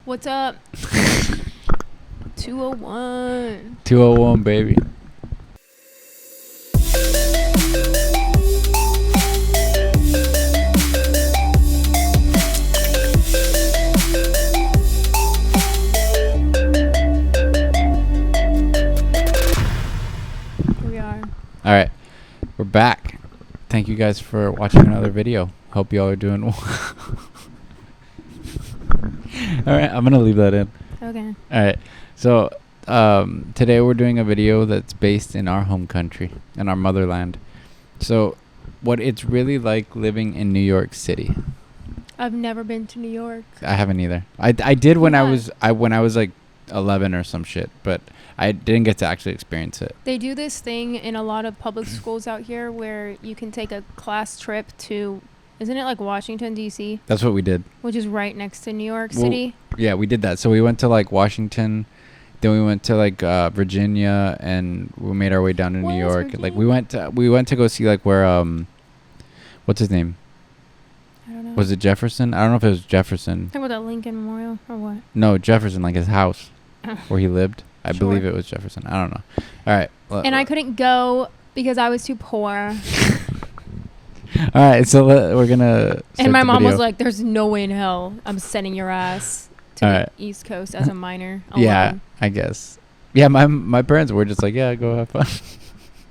What's up? 201. 201, baby. Here we are. All right, we're back. Thank you guys for watching another video. Hope y'all are doing well. All right, I'm gonna leave that in. Okay. All right, so today we're doing a video that's based in our home country, in our motherland. So, what it's really like living in New York City. I've never been to New York. I haven't either. I did when I Yeah. was like 11 or some shit, but I didn't get to actually experience it. They do this thing in a lot of public schools out here where you can take a class trip to, isn't it like Washington, D.C.? That's what we did. Which is right next to New York Well, City. Yeah, we did that. So we went to like Washington, then we went to like Virginia, and we made our way down to New Where's York. Virginia? Like we went to go see like where what's his name? I don't know. Was it Jefferson? I don't know if it was Jefferson. Talking about that Lincoln Memorial or what? No, Jefferson, like his house where he lived. I Sure. believe it was Jefferson. I don't know. All right. And I couldn't go because I was too poor. All right, so we're gonna. And start my the mom video. was like, "There's no way in hell I'm sending your ass to All the right. East Coast as a minor." Alone. Yeah, I guess. Yeah, my parents were just like, yeah, go have fun.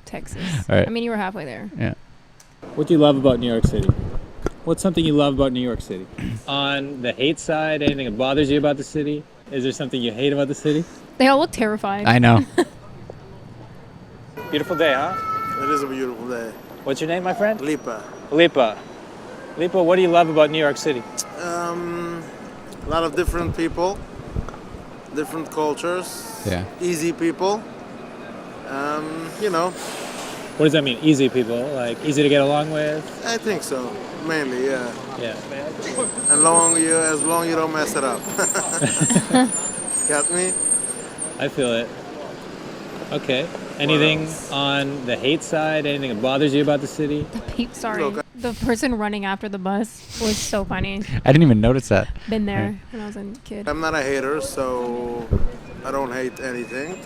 Texas. All right. I mean, you were halfway there. Yeah. What do you love about New York City? What's something you love about New York City? On the hate side, anything that bothers you about the city? Is there something you hate about the city? They all look terrified. I know. Beautiful day, huh? It is a beautiful day. What's your name, my friend? Lipa. Lipa. Lipa, what do you love about New York City? A lot of different people, different cultures. Yeah. Easy people. You know, What does that mean? Easy people, like easy to get along with? I think so. Mainly, yeah. Yeah. As long you don't mess it up. Got me? I feel it. Okay. Anything on the hate side? Anything that bothers you about the city? Sorry. Look, The person running after the bus was so funny. I didn't even notice that. Been there when I was a kid. I'm not a hater, so I don't hate anything.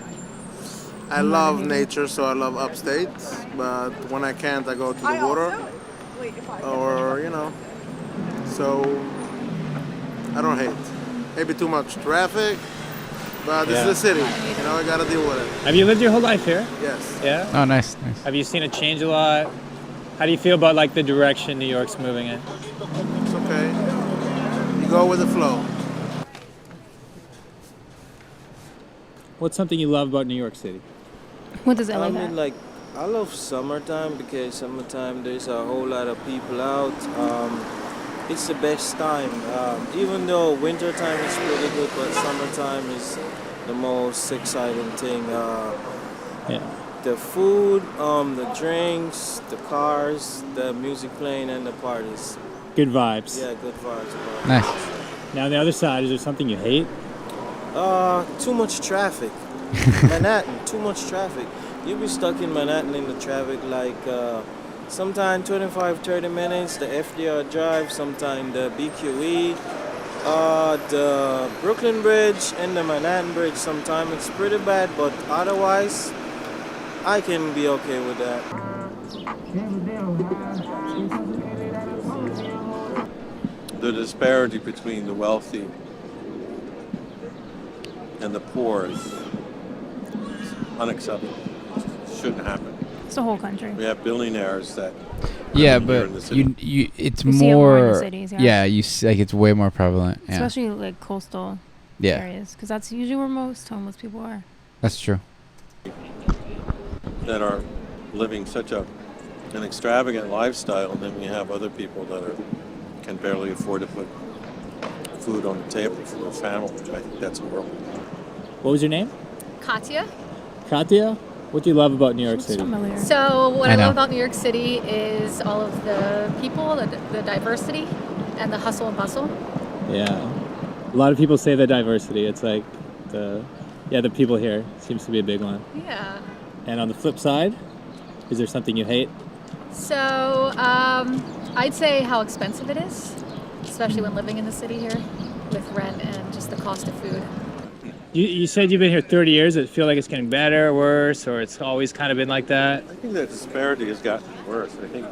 I I'm not a love hater. nature, so I love upstate. But when I can't, I go to the water. Or, you know. So I don't hate. Maybe too much traffic, but this is the city. You know, I gotta deal with it. Have you lived your whole life here? Yes. Yeah? Oh, nice. Have you seen it change a lot? How do you feel about like the direction New York's moving in? It's okay. You go with the flow. What's something you love about New York City? What does LA I have? mean, like, I love summertime because summertime there's a whole lot of people out. It's the best time. Even though wintertime is pretty good, but summertime is the most exciting thing. Yeah. The food, the drinks, the cars, the music playing, and the parties. Good vibes. Yeah, good vibes. Nice. Now on the other side, is there something you hate? Too much traffic. Manhattan, too much traffic. You'll be stuck in Manhattan in the traffic like sometime 25-30 minutes, the FDR Drive, sometime the BQE, the Brooklyn Bridge and the Manhattan Bridge. Sometimes it's pretty bad, but otherwise, I can be okay with that. The disparity between the wealthy and the poor is unacceptable. Shouldn't happen. It's the whole country. We have billionaires that Yeah, live here in the but city. it's You see it more in the more. cities, yeah. Yeah, you see, like it's way more prevalent. Yeah. Especially like coastal Yeah, areas. Because that's usually where most homeless people are. that's true. that are living such an extravagant lifestyle, and then we have other people that can barely afford to put food on the table for their family. I think that's horrible. What was your name? Katya. Katya? What do you love about New York Looks City? familiar. So what I I, know. love about New York City is all of the people, the diversity, and the hustle and bustle. Yeah. A lot of people say the diversity. It's like the people here seems to be a big one. Yeah. And on the flip side, is there something you hate? So I'd say how expensive it is, especially when living in the city here with rent and just the cost of food. You said you've been here 30 years. Does it feel like it's getting better, worse, or it's always kind of been like that? I think that disparity has gotten worse. I think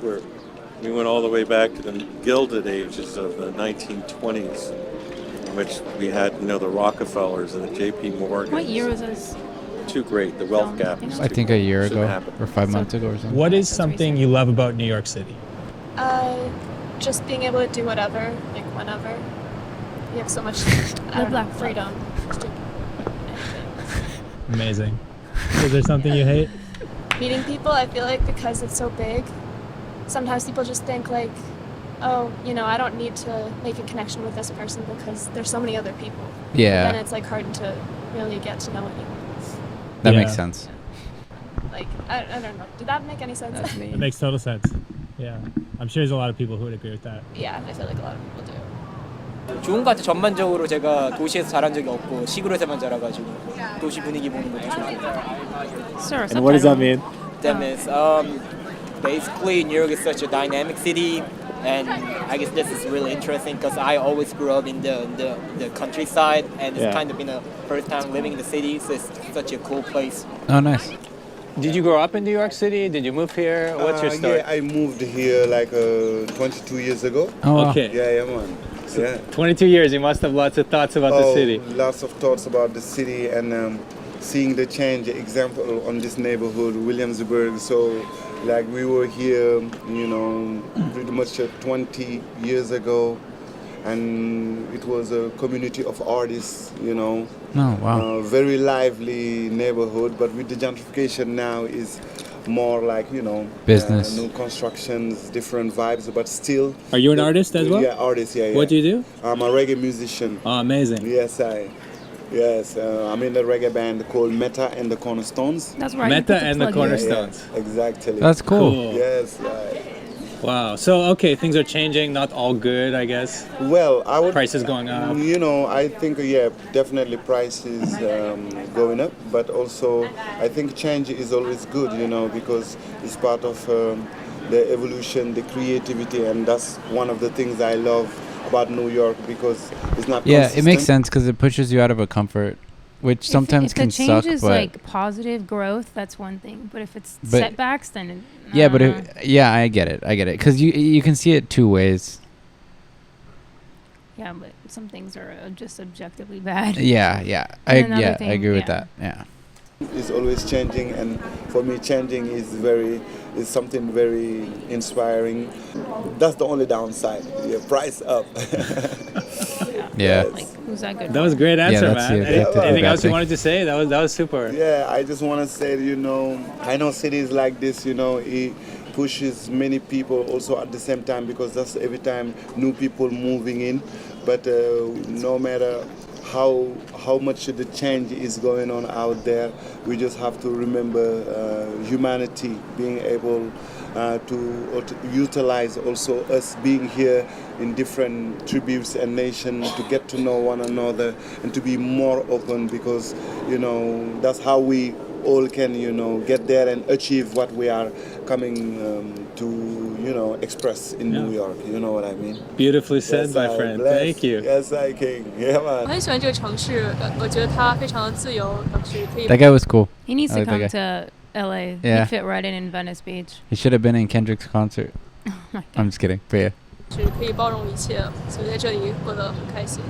we went all the way back to the Gilded Ages of the 1920s, in which we had, the Rockefellers and the J.P. Morgans. What year was this? Too great. The wealth gap is I too think a great. year Shouldn't ago happen. or 5 months ago or something. What is That's something you love about New York City? Just being able to do whatever, like whenever. You have so much black freedom. Just do anything. Amazing. Is there something you hate? Meeting people, I feel like because it's so big, sometimes people just think like, oh, I don't need to make a connection with this person because there's so many other people. Yeah. Then it's like hard to really get to know anyone. That Yeah. makes sense. Like, I don't know. Did that make any sense? That's me. It makes total sense. Yeah. I'm sure there's a lot of people who would agree with that. Yeah, I feel like a lot of people do. 좋은 것 같아. 전반적으로 제가 도시에서 자란 적이 없고 시골에서만 자라가지고 도시 분위기 보는 것도 좋고. Sir, And what does that mean? That means basically New York is such a dynamic city, and I guess this is really interesting because I always grew up in the countryside, and it's Yeah. kind of been a first time living in the city, so it's such a cool place. Oh, nice. Did you grow up in New York City? Did you move here? What's your story? Yeah, I moved here like 22 years ago. Oh, wow. Okay. Yeah, man. Yeah. 22 years, you must have lots of thoughts about the city. Lots of thoughts about the city and seeing the change. Example on this neighborhood, Williamsburg. So, like we were here, pretty much 20 years ago, and it was a community of artists. Oh, wow. Very lively neighborhood. But with the gentrification now, is more like Business. new constructions, different vibes, but still. Are you an artist as well? Yeah, artist. Yeah. What do you do? I'm a reggae musician. Oh, amazing. Yes, I'm in a reggae band called Meta and the Cornerstones. That's right. Meta you put and the plug in. Cornerstones. Exactly. That's cool. Yes, right. Wow. So, okay, things are changing. Not all good, I guess. Well, I would. Prices going up. I think definitely prices going up, but also I think change is always good, because it's part of the evolution, the creativity, and that's one of the things I love about New York because it's not. Yeah, it makes consistent. sense because it pushes you out of a comfort, which sometimes if can the change suck. is But like positive growth, that's one thing. But if it's But- setbacks, then yeah, but I get it, because you can see it two ways. yeah, but some things are just objectively bad. Yeah, I And another I agree thing, with yeah. that. Yeah. It's always changing, and for me, changing is something very inspiring. That's the only downside. Yeah, price up. Yeah. Like, who's that good That was a great answer, that's man. the objective Anything bad else you thing. wanted to say? That was super. Yeah, I just want to say, I know cities like this, it pushes many people also at the same time because that's every time new people moving in. But no matter how much the change is going on out there, we just have to remember humanity, being able to utilize also us being here in different tributes and nations to get to know one another and to be more open because that's how we all can get there and achieve what we are coming to express in New York. You know what I mean? Beautifully said, Yes, my I friend. bless. Thank you. Yes, I can. Yeah, 我 man. 很喜欢这个城市，我觉得它非常的自由，同时可以 That guy was cool. He needs I to like come that to LA. Yeah. He'd fit right in Venice Beach. He should have been in Kendrick's concert. I'm just kidding. But yeah. 是可以包容一切，所以在这里过得很开心。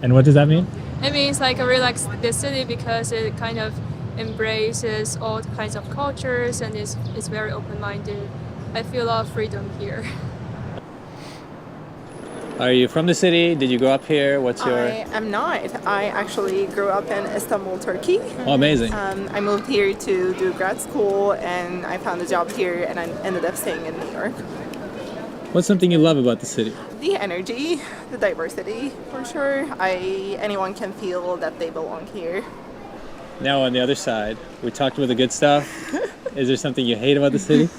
And what does that mean? It means like I really like this city because it kind of embraces all kinds of cultures and it's very open-minded. I feel a lot of freedom here. Are you from the city? Did you grow up here? What's your... I am not. I actually grew up in Istanbul, Turkey. Oh, amazing. I moved here to do grad school and I found a job here and I ended up staying in New York. What's something you love about the city? The energy, the diversity, for sure. Anyone can feel that they belong here. Now on the other side, we talked about the good stuff. Is there something you hate about the city?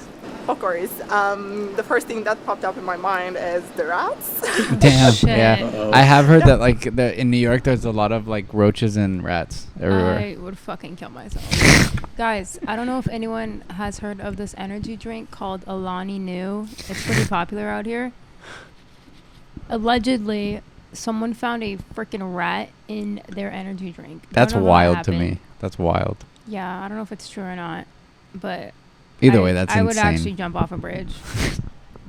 Of course. The first thing that popped up in my mind is the rats. Damn. Shit. Yeah. Uh-oh. I have heard that in New York there's a lot of like roaches and rats everywhere. I would fucking kill myself. Guys, I don't know if anyone has heard of this energy drink called Alani Nu. It's pretty popular out here. Allegedly, someone found a freaking rat in their energy drink. That's Don't know how it wild to me. happened. That's wild. Yeah, I don't know if it's true or not, but Either way, that's I would insane. actually jump off a bridge.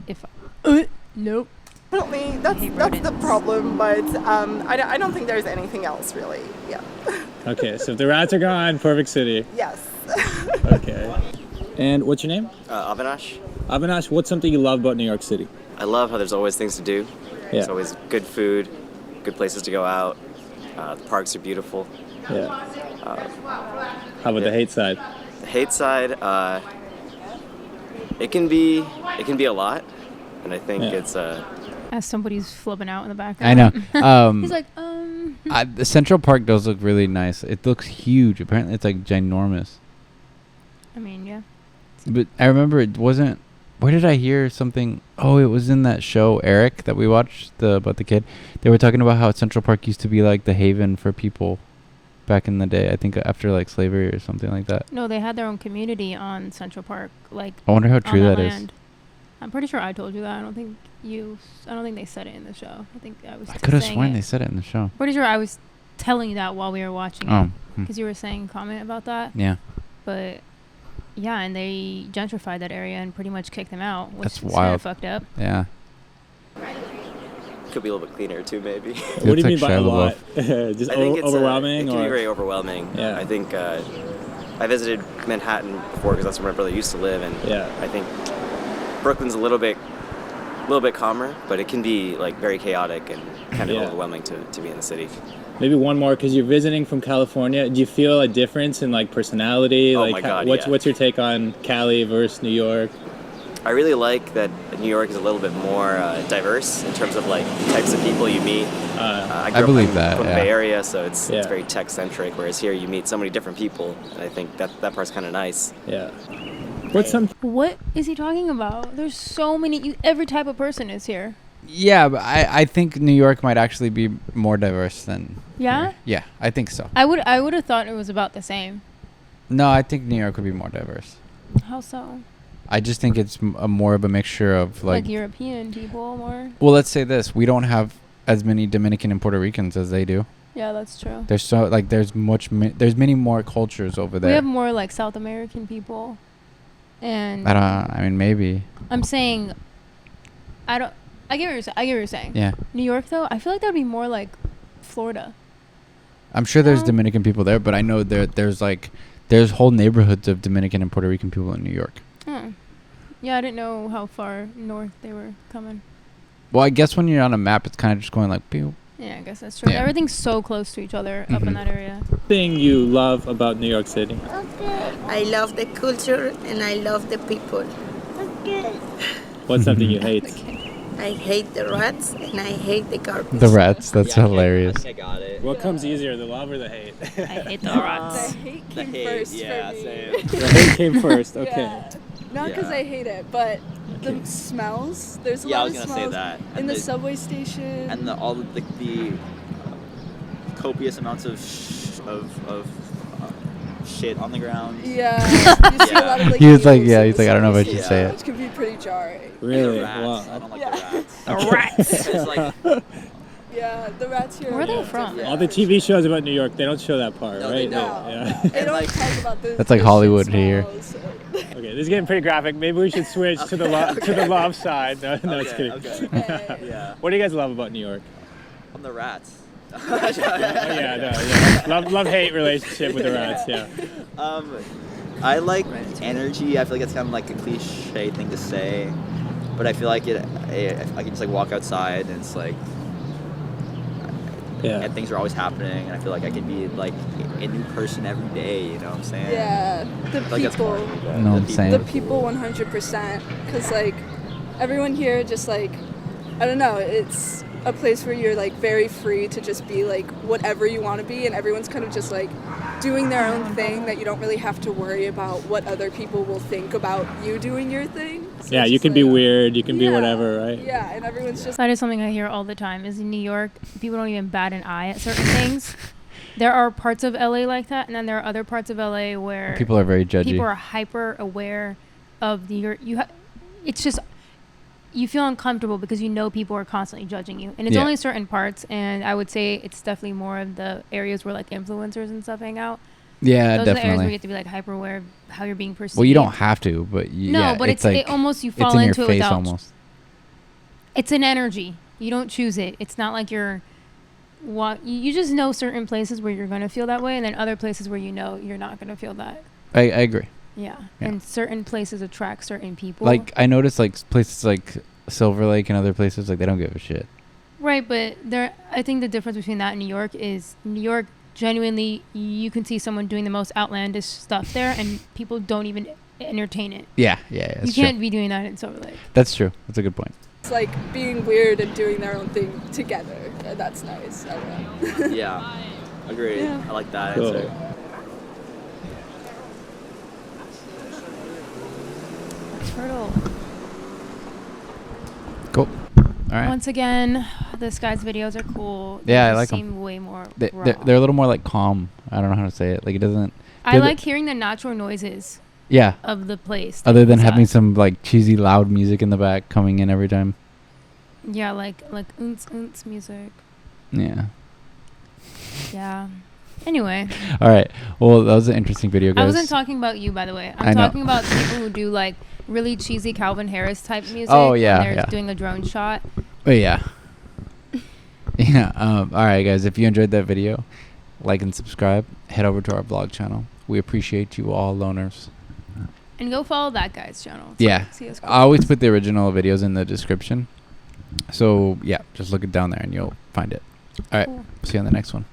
If nope. Definitely, that's the problem, but I don't think there's anything else really. Yeah. Okay, so if the rats are gone, perfect city. Yes. Okay. And what's your name? Avinash. Avinash, what's something you love about New York City? I love how there's always things to do. Yeah. There's always good food, good places to go out. The parks are beautiful. Yeah. How about the hate side? The hate side, it can be a lot, and I think it's As somebody's flipping out in the I background. know. He's like, The Central Park does look really nice. It looks huge. Apparently, it's like ginormous. I mean, yeah. But I remember it wasn't. Where did I hear something? Oh, it was in that show Eric that we watched about the kid. They were talking about how Central Park used to be like the haven for people back in the day. I think after like slavery or something like that. No, they had their own community on Central Park. Like, I wonder how true on that is. land. I'm pretty sure I told you that. I don't think they said it in the show. I think I was. I could have saying sworn it. they said it in the show. Pretty sure I was telling you that while we were watching Oh, it, because you were saying comment about that. Yeah. But yeah, and they gentrified that area and pretty much kicked them out, which That's is kind wild. of fucked up. Yeah. could be a little bit cleaner too, maybe. What do you mean by a lot? Just I think it's overwhelming? It can or? be very overwhelming. Yeah. I think I visited Manhattan before because that's where my brother used to live, and I think Brooklyn's a little bit calmer, but it can be like very chaotic and kind of overwhelming to be in the city. Maybe one more, because you're visiting from California. Do you feel a difference in like personality? Oh like, my God, what's your take on Cali versus New York? I really like that New York is a little bit more diverse in terms of like types of people you meet. I grew up believe from that, the yeah. Bay Area, so it's very tech centric. Whereas here you meet so many different people, and I think that part's kind of nice. Yeah. What is he talking about? There's so many. Every type of person is here. Yeah, but I think New York might actually be more diverse than. Yeah? here. Yeah, I think so. I would have thought it was about the same. No, I think New York would be more diverse. How so? I just think it's more of a mixture of Like European people more. Well, let's say this: we don't have as many Dominican and Puerto Ricans as they do. Yeah, that's true. There's there's many more cultures over there. We have more like South American people, and I mean, maybe. I'm saying, I get what you're saying. Yeah. New York though, I feel like that would be more like Florida. I'm sure there's Dominican people there, but I know there's whole neighborhoods of Dominican and Puerto Rican people in New York. Hmm. Yeah, I didn't know how far north they were coming. Well, I guess when you're on a map, it's kind of just going like, pew. Yeah, I guess that's true. Yeah. Everything's so close to each other up in that area. Thing you love about New York City? I love the culture and I love the people. What's something you hate? I hate the rats and I hate the garbage. The rats, that's hilarious. I got it. What comes easier, the love or the hate? I hate the rats. The hate The came hate, first yeah, for me. same. The hate came first, okay. Yeah. Not because Yeah. I hate it, but the smells. There's a Yeah, I lot was of gonna say smells that. in And the the- subway station. And all the copious amounts of shit on the ground. Yeah, you see a lot of like. He was like, needles yeah, in he's the like, I don't know if I subway should say station, it. Which can be pretty jarring. Really? The rats. Wow. I don't like Yeah. the rats. The rats. It's like, Yeah, the rats here. Where are they are from? different. All the TV shows about New York, they don't show that part, No, right? they don't. Yeah. They don't talk about the. That's like the Hollywood shit here. smells. Okay, this is getting pretty graphic. Maybe we should switch to the love side. No, just kidding. Okay. yeah. What do you guys love about New York? I'm the rats. Love-hate relationship with the rats. Yeah. I like energy. I feel like it's kind of like a cliche thing to say, but I feel like I can just like walk outside and it's like, and things are always happening, and I feel like I can be like a new person every day. You know what I'm saying? Yeah, the Like that's people. part of it. No, I'm The saying. The people 100%. Because, like, everyone here just, like, I don't know, it's a place where you're, like, very free to just be, like, whatever you want to be, and everyone's kind of just, like, doing their own thing that you don't really have to worry about what other people will think about you doing your thing. So Yeah, it's you just can be like- weird, you can be Yeah, whatever, right? Yeah, and everyone's just. That is something I hear all the time. Is in New York, people don't even bat an eye at certain things. There are parts of LA like that, and then there are other parts of LA where People are very judgy. people are hyper aware of the it's just you feel uncomfortable because you know people are constantly judging you, and it's only certain parts. And I would say it's definitely more of the areas where like influencers and stuff hang out. Yeah, those definitely. are the areas where you have to be like hyper aware of how you're being perceived. Well, you don't have to, but no, but it's like, it almost you it's fall in into your it face without. almost. It's an energy. You don't choose it. It's not like you're. You just know certain places where you're gonna feel that way, and then other places where you know you're not gonna feel that. I agree. Yeah, and certain places attract certain people. Like I noticed, like places like Silver Lake and other places, like they don't give a shit. Right, but I think the difference between that and New York is New York genuinely you can see someone doing the most outlandish stuff there, and people don't even entertain it. Yeah, you can't be doing that in Silver Lake. That's true. That's a good point. It's like being weird and doing their own thing together. And that's nice. I don't know. Yeah, agreed. Yeah. I like that Cool. answer. Turtle. Cool. All right. Once again, this guy's videos are cool. Yeah, I They like seem them. way more They're raw. a little more like calm. I don't know how to say it. Like it doesn't. I like hearing the natural noises. Yeah. Of the place. Other than stuff. having some like cheesy loud music in the back coming in every time. Yeah, like oonts music. Yeah. Yeah. Anyway. All right. Well, that was an interesting video, guys. I wasn't talking about you, by the way. I I'm know. talking about people who do like really cheesy Calvin Harris type music. Oh, yeah, when they're yeah. doing a drone shot. But yeah. Yeah. All right, guys. If you enjoyed that video, like and subscribe. Head over to our vlog channel. We appreciate you all, loners. And go follow that guy's channel. Yeah. See us I always put the original videos in the description. So yeah, just look it down there and you'll find it. All right. Cool. See you on the next one.